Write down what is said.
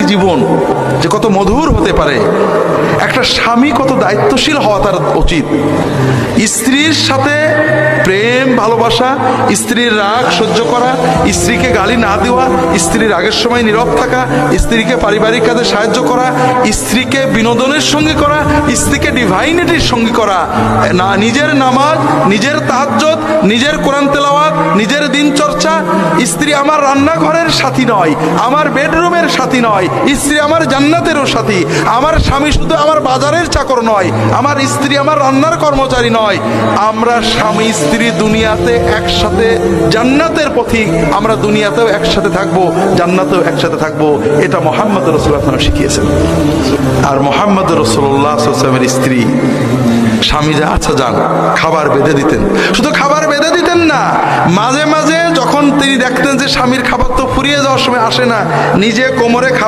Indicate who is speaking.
Speaker 1: জীবন যে কত মধুর হতে পারে। একটা স্বামী কত দায়িত্বশীল হওয়া তার উচিত। স্ত্রীর সাথে প্রেম ভালোবাসা, স্ত্রীর রাগ সহ্য করা, স্ত্রীকে গালি না দেওয়া, স্ত্রীর রাগের সময় নীরব থাকা, স্ত্রীকে পারিবারিক কাজে সাহায্য করা, স্ত্রীকে বিনোদনের সঙ্গী করা, স্ত্রীকে ডিভাইনিটির সঙ্গী করা। না নিজের নামাজ, নিজের তাহাজ্জুদ, নিজের কোরআন তেলাওয়াত, নিজের দিন চর্চা। স্ত্রী আমার রান্নাঘরের সাথী নয়, আমার বেডরুমের সাথী নয়, স্ত্রী আমার জান্নাতেরও সাথী। আমার স্বামী শুধু আমার বাজারের চাকর নয়, আমার স্ত্রী আমার রান্নার কর্মচারী নয়। আমরা স্বামী স্ত্রী দুনিয়াতে একসাথে, জান্নাতের পথিক। আমরা দুনিয়াতেও একসাথে থাকবো, জান্নাতেও একসাথে থাকবো। এটা মুহাম্মদ রাসূলুল্লাহ শিখিয়েছেন। আর মুহাম্মদ রাসূলুল্লাহ সাল্লাল্লাহু আলাইহি ওয়াসাল্লামের স্ত্রী স্বামী যা আচ্ছা যান খাবার বেঁধে দিতেন। শুধু খাবার বেঁধে দিতেন না, মাঝে মাঝে যখন তিনি দেখতেন যে স্বামীর খাবার তো ফুরিয়ে যাওয়ার সময় আসে না, নিজে কোমরে খাবার